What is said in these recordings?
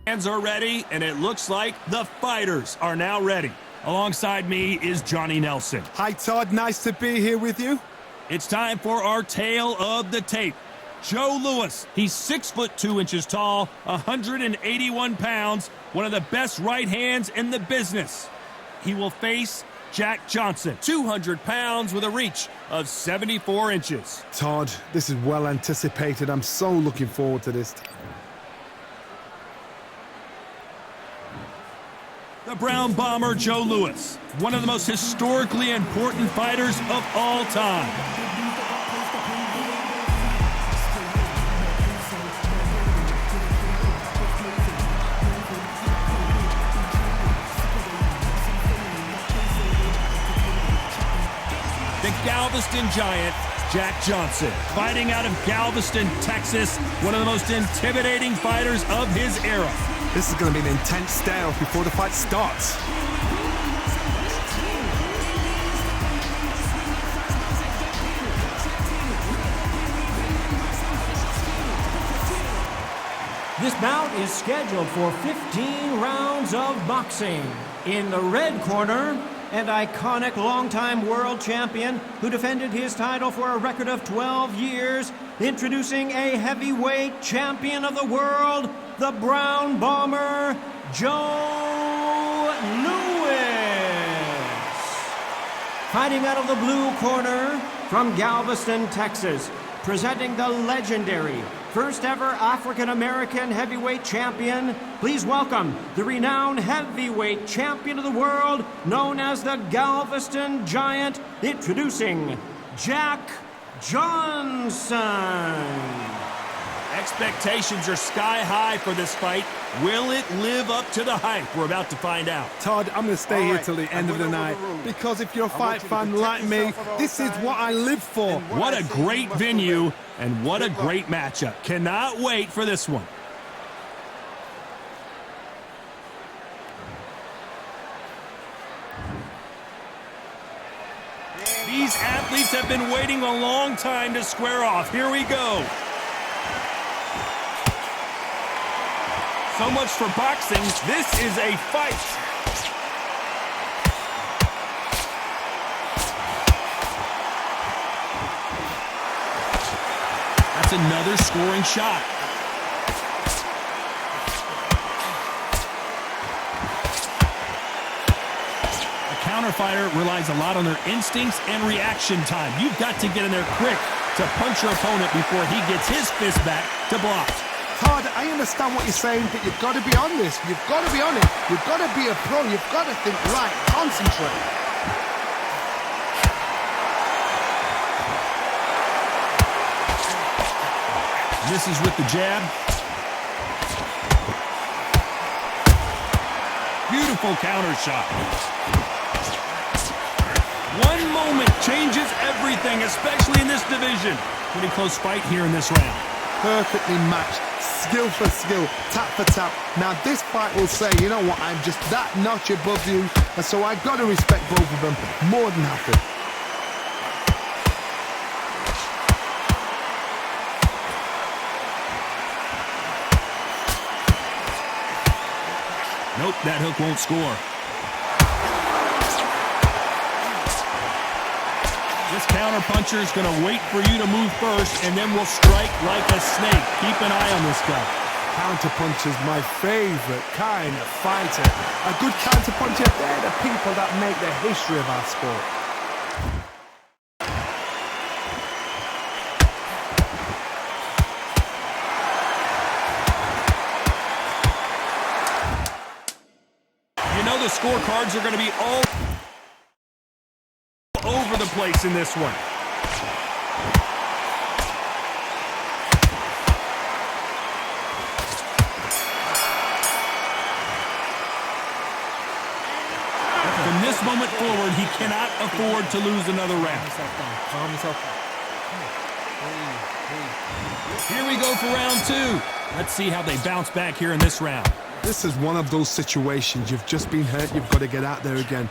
Fans are ready, and it looks like the fighters are now ready. Alongside me is Johnny Nelson. Hi, Todd. Nice to be here with you. It's time for our tale of the tape. Joe Louis, he's 6'2" tall, 181 pounds, one of the best right hands in the business. He will face Jack Johnson, 200 pounds with a reach of 74 inches. Todd, this is well anticipated. I'm so looking forward to this. The Brown Bomber Joe Louis, one of the most historically important fighters of all time. The Galveston Giant, Jack Johnson, fighting out of Galveston, Texas, one of the most intimidating fighters of his era. This is going to be an intense standoff before the fight starts. This bout is scheduled for 15 rounds of boxing. In the red corner, an iconic longtime world champion who defended his title for a record of 12 years, introducing a heavyweight champion of the world, the Brown Bomber, Joe Louis. Fighting out of the blue corner from Galveston, Texas, presenting the legendary first ever African-American heavyweight champion, please welcome the renowned heavyweight champion of the world, known as the Galveston Giant, introducing Jack Johnson. Expectations are sky high for this fight. Will it live up to the hype? We're about to find out. Todd, I'm going to stay here till the end of the night because if you're a fight fan like me, this is what I live for. What a great venue and what a great matchup. Cannot wait for this one. These athletes have been waiting a long time to square off. Here we go. So much for boxing. This is a fight. That's another scoring shot. A counter fighter relies a lot on their instincts and reaction time. You've got to get in there quick to punch your opponent before he gets his fist back to block. Todd, I understand what you're saying, but you've got to be on this. You've got to be on it. You've got to be a pro. You've got to think right. Concentrate. Misses with the jab. Beautiful counter shot. One moment changes everything, especially in this division. Pretty close fight here in this round. Perfectly matched. Skill for skill, tap for tap. Now this fight will say, you know what, I'm just that notch above you, and so I've got to respect both of them more than happy. Nope, that hook won't score. This counter puncher is going to wait for you to move first, and then will strike like a snake. Keep an eye on this guy. Counter puncher's my favorite kind of fighter. A good counter puncher, they're the people that make the history of our sport. You know the scorecards are going to be all over the place in this one. From this moment forward, he cannot afford to lose another round. Calm yourself down. Here we go for round two. Let's see how they bounce back here in this round. This is one of those situations. You've just been hurt. You've got to get out there again.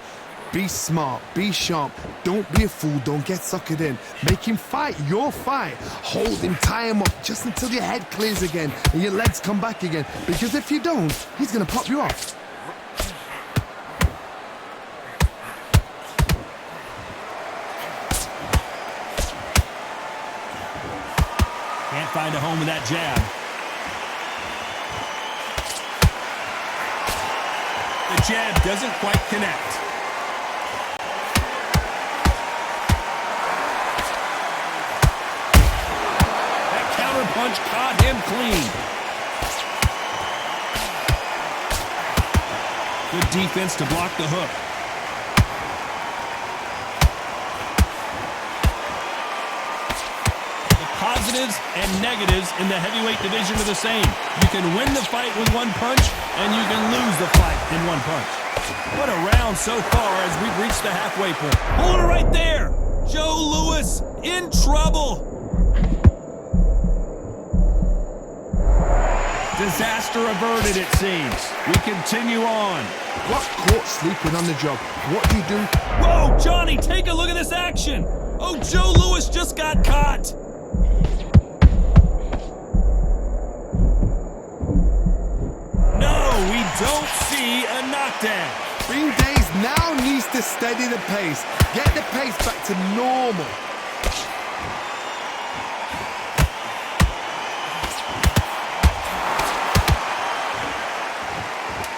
Be smart, be sharp, don't be a fool, don't get suckered in. Make him fight your fight. Hold him, tie him up just until your head clears again and your legs come back again. Because if you don't, he's going to pop you off. Can't find a home with that jab. The jab doesn't quite connect. That counter punch caught him clean. Good defense to block the hook. Positives and negatives in the heavyweight division are the same. You can win the fight with one punch, and you can lose the fight in one punch. What a round so far as we've reached the halfway point. Hold it right there. Joe Louis in trouble. Disaster averted, it seems. We continue on. Got caught sleeping on the job. What do you do? Whoa, Johnny, take a look at this action. Oh, Joe Louis just got caught. We don't see a knockdown. Green Days now needs to steady the pace. Get the pace back to normal.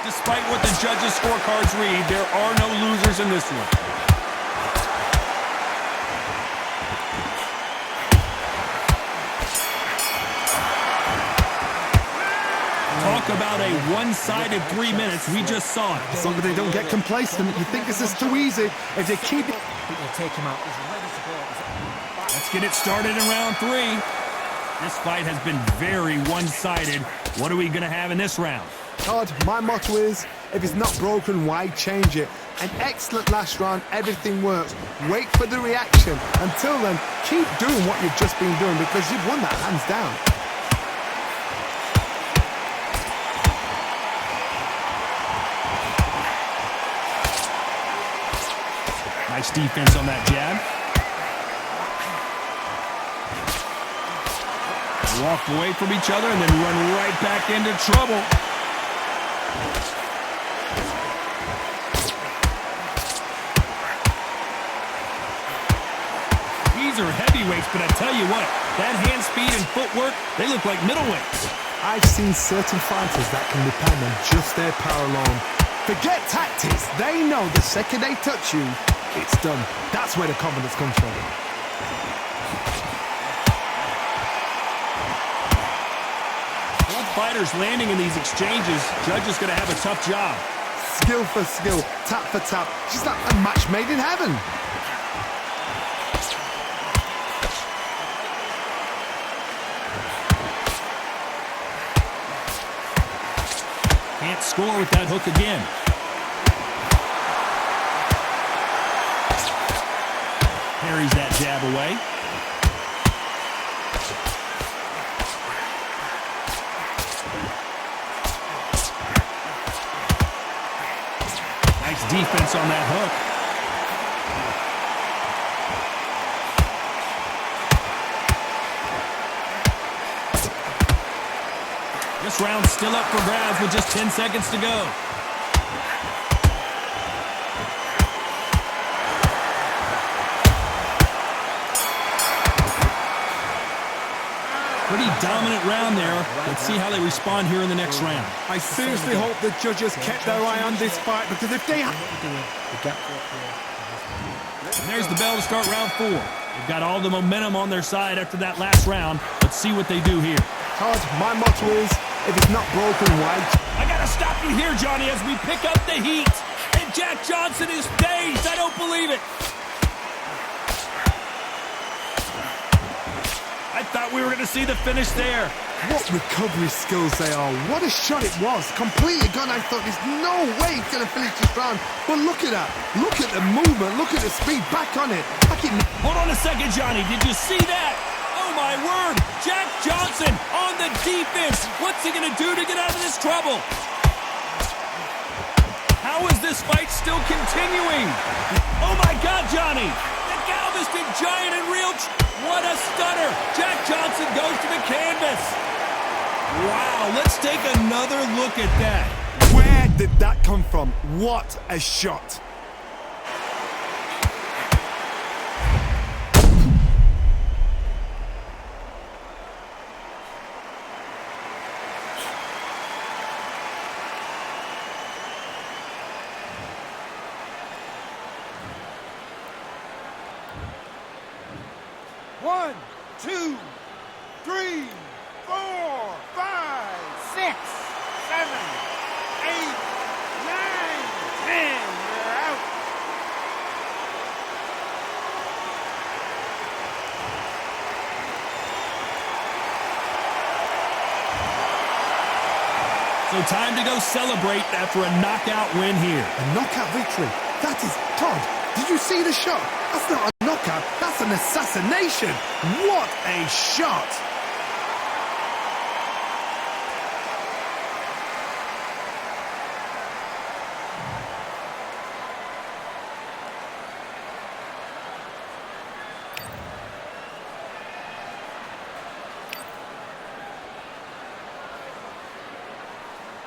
Despite what the judges' scorecards read, there are no losers in this one. Talk about a one-sided 3 minutes. We just saw it. As long as they don't get complacent, you think this is too easy. If they keep it... He'll take him out. He's ready to go. Let's get it started in round 3. This fight has been very one-sided. What are we going to have in this round? Todd, my motto is, if it's not broken, why change it? An excellent last round, everything works. Wait for the reaction. Until then, keep doing what you've just been doing because you've won that hands down. Nice defense on that jab. Walk away from each other and then run right back into trouble. These are heavyweights, but I tell you what, that hand speed and footwork, they look like middleweights. I've seen certain fighters that can depend on just their power alone. Forget tactics. They know the second they touch you, it's done. That's where the confidence comes from. Both fighters landing in these exchanges, judge is going to have a tough job. Skill for skill, tap for tap, just like a match made in heaven. Can't score with that hook again. Parries that jab away. Nice defense on that hook. This round's still up for grabs with just 10 seconds to go. Pretty dominant round there. Let's see how they respond here in the next round. I seriously hope the judges kept their eye on this fight because if they... And there's the bell to start round 4. They've got all the momentum on their side after that last round. Let's see what they do here. Todd, my motto is, if it's not broken, why? I gotta stop you here, Johnny, as we pick up the heat. And Jack Johnson is dazed. I don't believe it. I thought we were going to see the finish there. What recovery skills they are. What a shot it was. Completely gone. I thought there's no way he's going to finish this round. But look at that. Look at the movement. Look at the speed. Back on it. Hold on a second, Johnny. Did you see that? Oh, my word. Jack Johnson on the defense. What's he going to do to get out of this trouble? How How is this fight still continuing? Oh my God, Johnny! The Galveston Giant in real... What a stunner! Jack Johnson goes to the canvas. Wow, let's take another look at that. Where did that come from? What a shot. One, two, three, 4, 5, 6, 7, 8, 9, 10. You're out. So time to go celebrate after a knockout win here. A knockout victory. That is... Todd, did you see the shot? That's not a knockout. That's an assassination. What a shot.